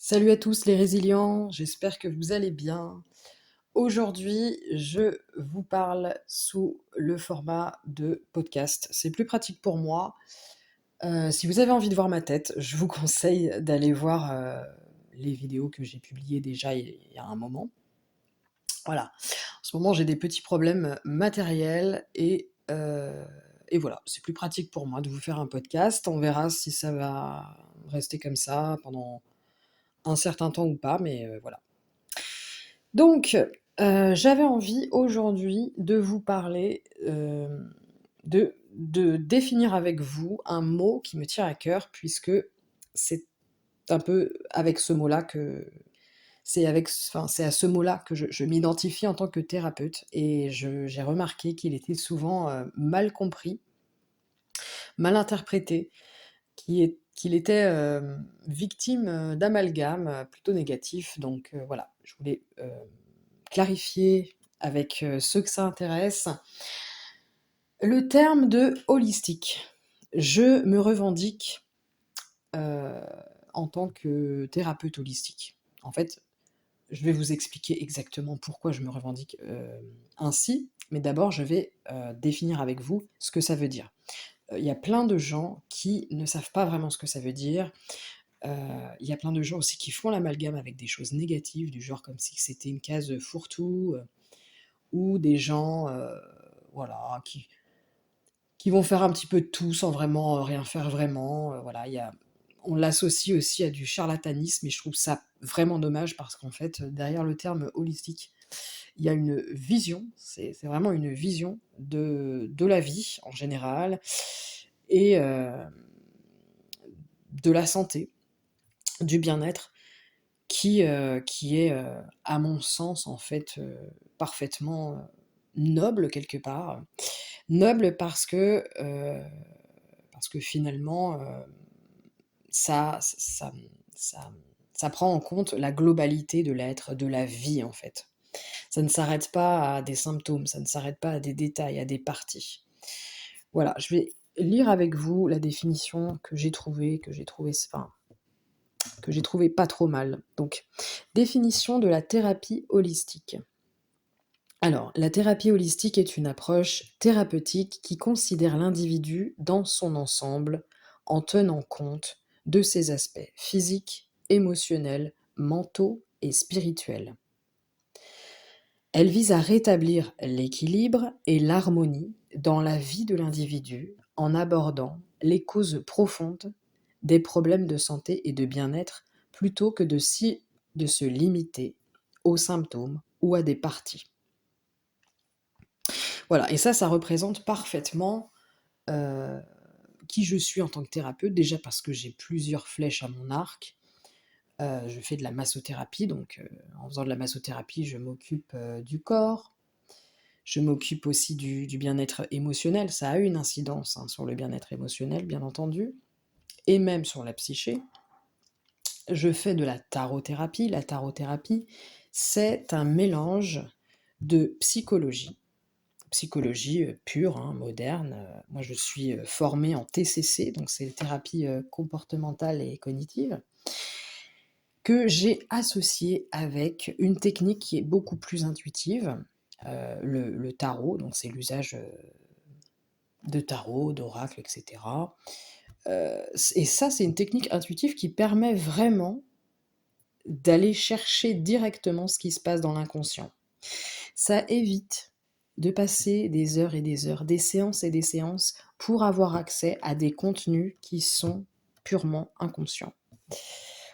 Salut à tous les résilients, j'espère que vous allez bien. Aujourd'hui, je vous parle sous le format de podcast. C'est plus pratique pour moi. Si vous avez envie de voir ma tête, je vous conseille d'aller voir les vidéos que j'ai publiées déjà il y a un moment. Voilà. En ce moment, j'ai des petits problèmes matériels et voilà, c'est plus pratique pour moi de vous faire un podcast. On verra si ça va rester comme ça pendant un certain temps ou pas, mais voilà. Donc, j'avais envie aujourd'hui de vous parler, de définir avec vous un mot qui me tient à cœur puisque c'est un peu avec ce mot-là que c'est à ce mot-là que je m'identifie en tant que thérapeute et j'ai remarqué qu'il était souvent, mal compris, mal interprété, qu'il était, victime, d'amalgames, plutôt négatifs donc voilà, je voulais, clarifier avec, ceux que ça intéresse, le terme de holistique. Je me revendique, heu, en tant que thérapeute holistique. En fait, je vais vous expliquer exactement pourquoi je me revendique, ainsi, mais d'abord je vais, définir avec vous ce que ça veut dire. Il y a plein de gens qui ne savent pas vraiment ce que ça veut dire. Heu, il y a plein de gens aussi qui font l'amalgame avec des choses négatives, du genre comme si c'était une case, fourre-tout, ou des gens, voilà, qui vont faire un petit peu de tout sans vraiment, rien faire vraiment, voilà, on l'associe aussi à du charlatanisme et je trouve ça vraiment dommage parce qu'en fait, derrière le terme holistique, il y a une vision, c'est vraiment une vision de la vie en général et de la santé, du bien-être qui est, à mon sens, en fait, parfaitement, noble quelque part. Noble parce que finalement, ça ça ça prend en compte la globalité de l'être, de la vie, en fait. Ça ne s'arrête pas à des symptômes, ça ne s'arrête pas à des détails, à des parties. Voilà, je vais lire avec vous la définition que j'ai trouvée enfin, que j'ai trouvée pas trop mal. Donc, définition de la thérapie holistique. Alors, la thérapie holistique est une approche thérapeutique qui considère l'individu dans son ensemble en tenant compte de ses aspects physiques, émotionnels, mentaux et spirituels. Elle vise à rétablir l'équilibre et l'harmonie dans la vie de l'individu en abordant les causes profondes des problèmes de santé et de bien-être plutôt que de se limiter aux symptômes ou à des parties. Voilà, et ça représente parfaitement, heu, qui je suis en tant que thérapeute. Déjà parce que j'ai plusieurs flèches à mon arc. Je fais de la massothérapie, donc en faisant de la massothérapie, je m'occupe, du corps, je m'occupe aussi du bien-être émotionnel. Ça a une incidence, hein, sur le bien-être émotionnel, bien entendu, et même sur la psyché. Je fais de la tarothérapie. La tarothérapie, c'est un mélange de psychologie, pure, hein, moderne. Moi je suis, formée en TCC, donc c'est thérapie, comportementale et cognitive, que j'ai associée avec une technique qui est beaucoup plus intuitive, le tarot, donc c'est l'usage, de tarot, d'oracle et cetera. Et ça, c'est une technique intuitive qui permet vraiment d'aller chercher directement ce qui se passe dans l'inconscient. Ça évite de passer des heures et des heures, des séances et des séances pour avoir accès à des contenus qui sont purement inconscients.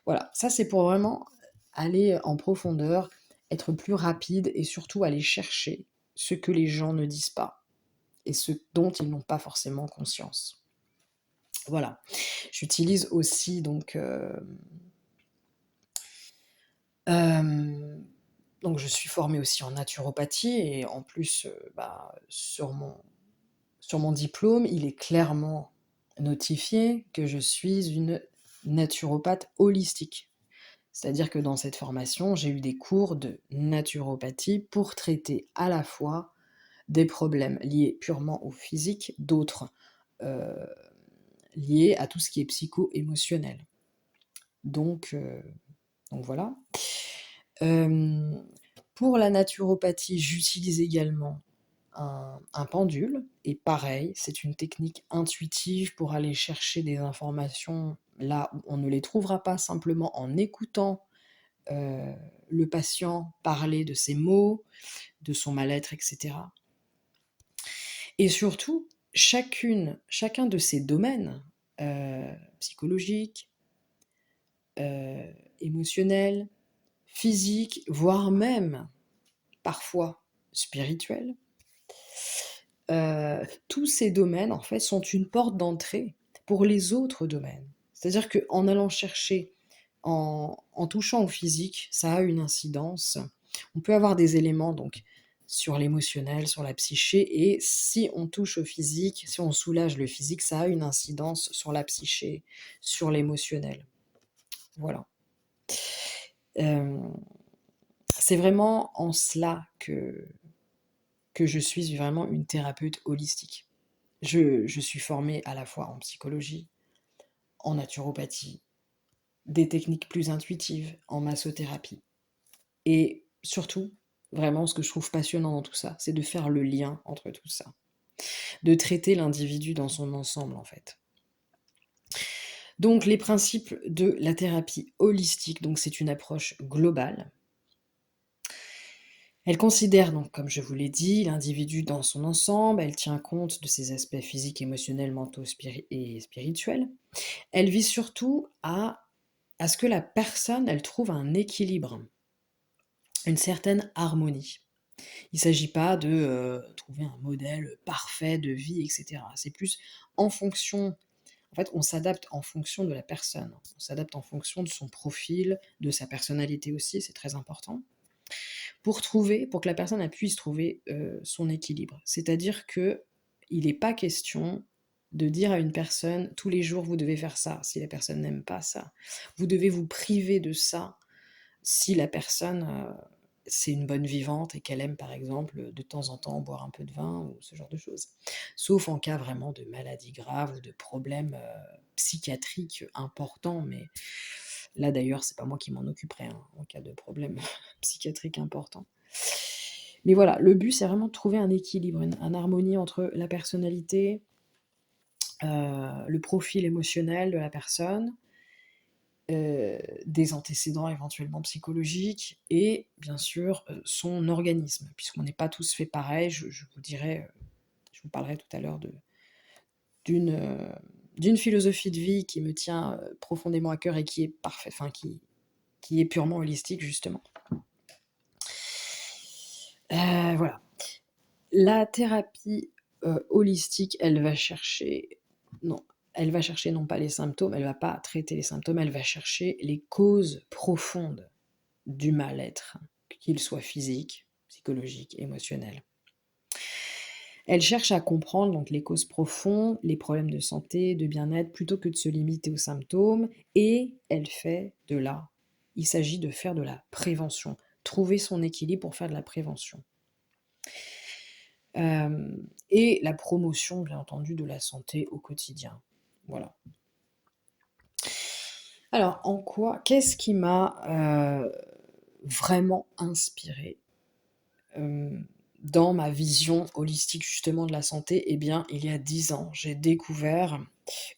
Voilà, ça c'est pour vraiment aller en profondeur, être plus rapide et surtout aller chercher ce que les gens ne disent pas et ce dont ils n'ont pas forcément conscience. Voilà. J'utilise aussi hem, donc je suis formée aussi en naturopathie et en plus, sur mon diplôme, il est clairement notifié que je suis une naturopathe holistique. C'est-à-dire que dans cette formation, j'ai eu des cours de naturopathie pour traiter à la fois des problèmes liés purement au physique, d'autres, heu, liés à tout ce qui est psycho-émotionnel. Donc Donc voilà. Hem, pour la naturopathie, j'utilise également un pendule et pareil, c'est une technique intuitive pour aller chercher des informations là où on ne les trouvera pas simplement en écoutant, heu, le patient parler de ses maux, de son mal-être et cetera. Et surtout, chacun de ces domaines, psychologiques, émotionnels, physiques, voire même parfois spirituels, tous ces domaines, en fait, sont une porte d'entrée pour les autres domaines. C'est-à-dire qu'en allant chercher, en touchant au physique, ça a une incidence. On peut avoir des éléments donc sur l'émotionnel, sur la psyché et si on touche au physique, si on soulage le physique, ça a une incidence sur la psyché, sur l'émotionnel. Voilà. Hem, c'est vraiment en cela que je suis vraiment une thérapeute holistique. Je suis formée à la fois en psychologie, en naturopathie, des techniques plus intuitives, en massothérapie et surtout, vraiment ce que je trouve passionnant dans tout ça, c'est de faire le lien entre tout ça, de traiter l'individu dans son ensemble, en fait. Donc les principes de la thérapie holistique, donc c'est une approche globale. Elle considère donc, comme je vous l'ai dit, l'individu dans son ensemble, elle tient compte de ses aspects physiques, émotionnels, mentaux et spirituels. Elle vise surtout à ce que la personne, elle trouve un équilibre, une certaine harmonie. Il ne s'agit pas de trouver un modèle parfait de vie, etc. C'est plus en fonction, en fait, on s'adapte en fonction de la personne, on s'adapte en fonction de son profil, de sa personnalité aussi, c'est très important, pour que la personne elle puisse trouver son équilibre. C'est-à-dire que il n'est pas question de dire à une personne tous les jours vous devez faire ça si la personne n'aime pas ça. Vous devez vous priver de ça si la personne c'est une bonne vivante et qu'elle aime par exemple de temps en temps boire un peu de vin ou ce genre de choses. Sauf en cas vraiment de maladie grave ou de problèmes psychiatriques importants, mais là d'ailleurs c'est pas moi qui m'en occuperai hein, en cas de problème psychiatrique important. Mais voilà, le but c'est vraiment de trouver un équilibre, une harmonie entre la personnalité, le profil émotionnel de la personne, des antécédents éventuellement psychologiques et bien sûr, son organisme. Puisqu'on n'est pas tous faits pareil, je vous dirai, je vous parlerai tout à l'heure d'une, d'une philosophie de vie qui me tient, profondément à cœur et qui est parfait enfin qui est purement holistique justement. Voilà. La thérapie, holistique, non, elle va chercher non pas les symptômes, elle va pas traiter les symptômes, elle va chercher les causes profondes du mal-être, qu'il soit physique, psychologique, émotionnel. Elle cherche à comprendre donc les causes profondes, les problèmes de santé, de bien-être, plutôt que de se limiter aux symptômes et elle fait de la il s'agit de faire de la prévention, trouver son équilibre pour faire de la prévention. Et la promotion, bien entendu, de la santé au quotidien. Voilà. Alors, qu'est-ce qui m'a vraiment inspirée dans ma vision holistique justement de la santé? Eh bien, il y a 10 ans, j'ai découvert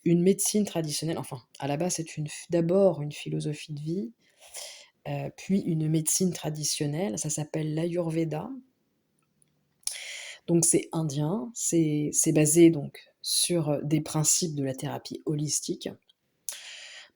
une médecine traditionnelle, enfin, à la base, c'est d'abord une philosophie de vie, puis une médecine traditionnelle, ça s'appelle l'Ayurveda. Donc c'est indien, c'est basé donc sur, des principes de la thérapie holistique.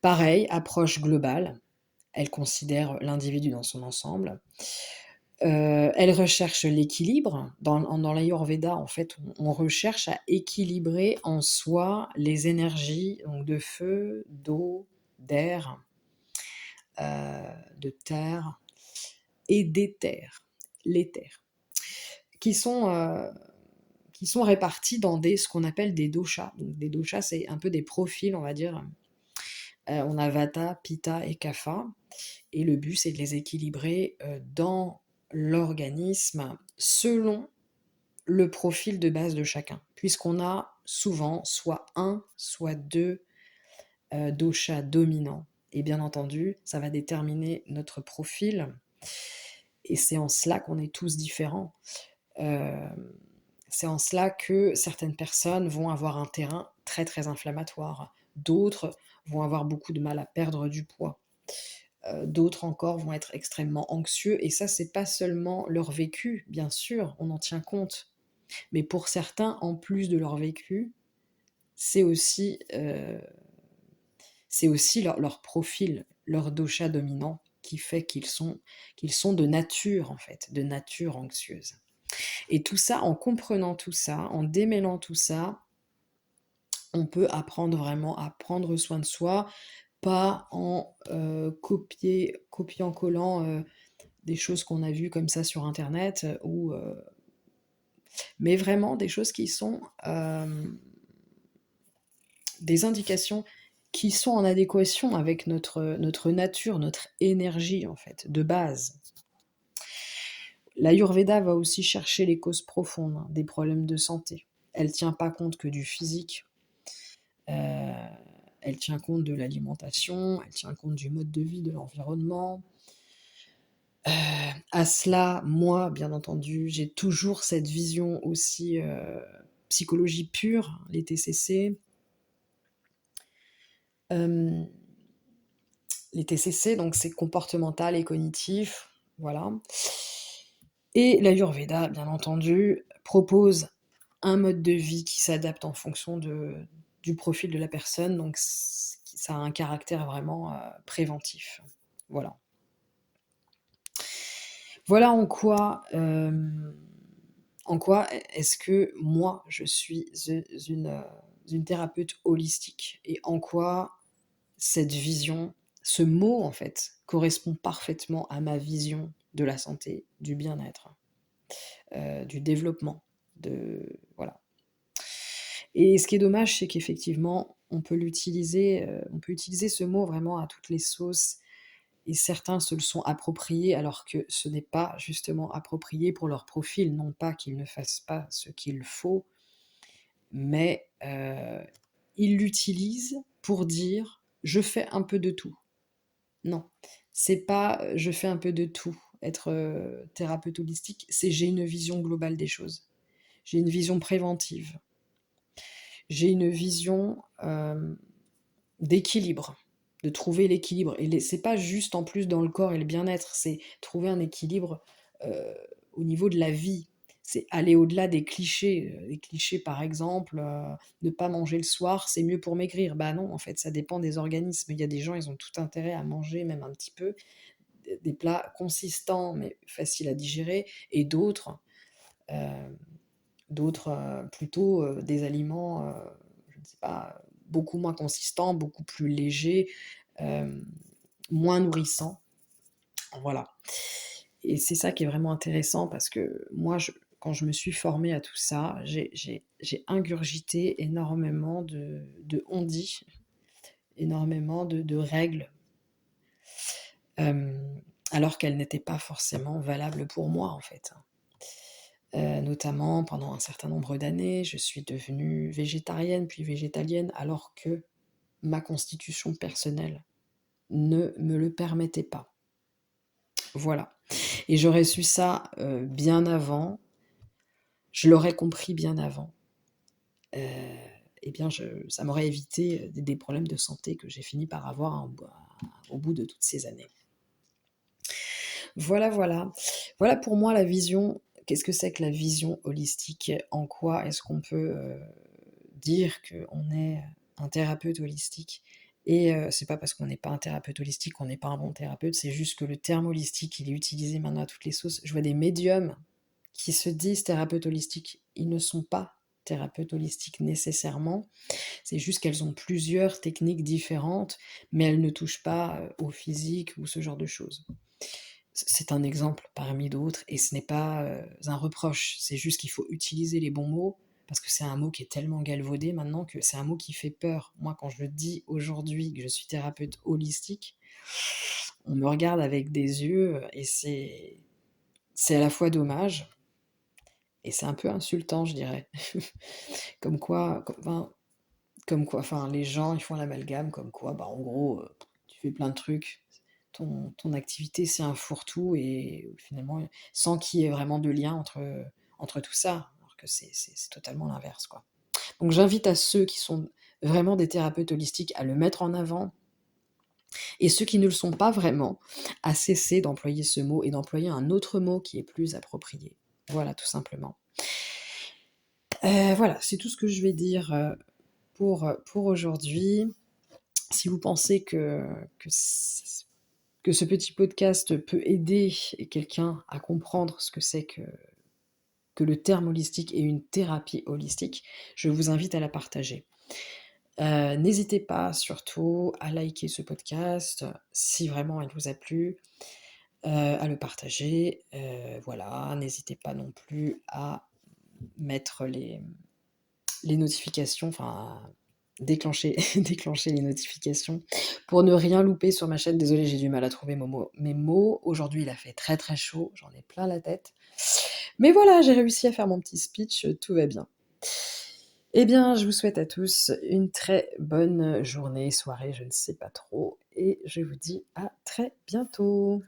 Pareil, approche globale, elle considère l'individu dans son ensemble. Elle recherche l'équilibre. Dans l'Ayurveda, en fait, on recherche à équilibrer en soi les énergies donc de feu, d'eau, d'air, de terre et d'éther, l'éther, qui sont, heu qui sont répartis dans ce qu'on appelle des doshas. Donc des doshas, c'est un peu des profils, on va dire. On a Vata, Pitta et Kapha et le but, c'est de les équilibrer, dans l'organisme selon le profil de base de chacun. Puisqu'on a souvent soit un, soit 2 doshas dominants Et bien entendu, ça va déterminer notre profil et c'est en cela qu'on est tous différents. Hem, c'est en cela que certaines personnes vont avoir un terrain très, très inflammatoire. D'autres vont avoir beaucoup de mal à perdre du poids. D'autres encore vont être extrêmement anxieux et ça, c'est pas seulement leur vécu, bien sûr, on en tient compte. Mais pour certains, en plus de leur vécu, c'est aussi, leur profil, leur dosha dominant qui fait qu'ils sont de nature, en fait, de nature anxieuse. Et tout ça, en comprenant tout ça, en démêlant tout ça, on peut apprendre vraiment à prendre soin de soi, pas en, copiant-collant, des choses qu'on a vues comme ça sur internet, ou, mais vraiment des choses qui sont, des indications qui sont en adéquation avec notre nature, notre énergie en fait, de base. L'Ayurveda va aussi chercher les causes profondes, hein, des problèmes de santé. Elle tient pas compte que du physique, elle tient compte de l'alimentation, elle tient compte du mode de vie, de l'environnement. À cela, moi, bien entendu, j'ai toujours cette vision aussi, psychologie pure, les TCC. Hem, les TCC, donc c'est comportemental et cognitif, voilà. Et l'Ayurveda, bien entendu, propose un mode de vie qui s'adapte en fonction du profil de la personne, donc ça a un caractère vraiment, préventif. Voilà. Voilà en quoi est-ce que moi je suis une thérapeute holistique et en quoi cette vision, ce mot en fait, correspond parfaitement à ma vision de la santé, du bien-être, du développement, voilà. Et ce qui est dommage, c'est qu'effectivement, on peut utiliser ce mot vraiment à toutes les sauces et certains se le sont appropriés alors que ce n'est pas justement approprié pour leur profil. Non pas qu'ils ne fassent pas ce qu'il faut, mais ils l'utilisent pour dire: «Je fais un peu de tout». Non, c'est pas, «Je fais un peu de tout». Être, thérapeute holistique, c'est j'ai une vision globale des choses. J'ai une vision préventive. J'ai une vision, d'équilibre, de trouver l'équilibre et c'est pas juste en plus dans le corps et le bien-être, c'est trouver un équilibre, heu, au niveau de la vie. C'est aller au-delà des clichés, les clichés par exemple, ne pas manger le soir, c'est mieux pour maigrir. Bah non, en fait, ça dépend des organismes. Il y a des gens, ils ont tout intérêt à manger même un petit peu, des plats consistants mais faciles à digérer et hem d'autres, plutôt, des aliments, je ne sais pas, beaucoup moins consistants, beaucoup plus légers, hem, moins nourrissants, voilà. Et c'est ça qui est vraiment intéressant parce que moi, quand je me suis formée à tout ça, j'ai ingurgité énormément de on-dit, énormément de règles, hem, alors qu'elles n'étaient pas forcément valables pour moi, en fait. Notamment pendant un certain nombre d'années, je suis devenue végétarienne, puis végétalienne, alors que ma constitution personnelle ne me le permettait pas. Voilà et j'aurais su ça, bien avant, je l'aurais compris bien avant, heu et bien ça m'aurait évité, des problèmes de santé que j'ai fini par avoir au bout de toutes ces années. Voilà, voilà. Voilà pour moi la vision. Qu'est-ce que c'est que la vision holistique? En quoi est-ce qu'on peut, dire qu'on est un thérapeute holistique et c'est pas parce qu'on n'est pas un thérapeute holistique qu'on n'est pas un bon thérapeute, c'est juste que le terme holistique, il est utilisé maintenant à toutes les sauces. Je vois des médiums qui se disent thérapeutes holistiques. Ils ne sont pas thérapeutes holistiques nécessairement, c'est juste qu'elles ont plusieurs techniques différentes, mais elles ne touchent pas, au physique ou ce genre de choses. C'est un exemple parmi d'autres et ce n'est pas, un reproche. C'est juste qu'il faut utiliser les bons mots parce que c'est un mot qui est tellement galvaudé maintenant que c'est un mot qui fait peur. Moi, quand je dis aujourd'hui que je suis thérapeute holistique, on me regarde avec des yeux, et c'est à la fois dommage et c'est un peu insultant, je dirais. Comme quoi, enfin, les gens, ils font l'amalgame comme quoi, bah, en gros, tu fais plein de trucs. Ton activité, c'est un fourre-tout et finalement, sans qu'il y ait vraiment de lien entre tout ça, alors que c'est totalement l'inverse, quoi. Donc j'invite à ceux qui sont vraiment des thérapeutes holistiques à le mettre en avant et ceux qui ne le sont pas vraiment, à cesser d'employer ce mot et d'employer un autre mot qui est plus approprié. Voilà, tout simplement. Voilà, c'est tout ce que je vais dire, pour aujourd'hui. Si vous pensez que ce petit podcast peut aider quelqu'un à comprendre ce que c'est que le terme holistique et une thérapie holistique, je vous invite à la partager. N'hésitez pas surtout à liker ce podcast, si vraiment il vous a plu, à le partager, voilà. N'hésitez pas non plus à mettre les notifications, enfin déclencher déclencher les notifications pour ne rien louper sur ma chaîne. Désolée, j'ai du mal à trouver mes mots. Aujourd'hui, il a fait très, très chaud, j'en ai plein la tête. Mais voilà, j'ai réussi à faire mon petit speech, tout va bien. Eh bien, je vous souhaite à tous une très bonne journée, soirée, je ne sais pas trop, et je vous dis à très bientôt.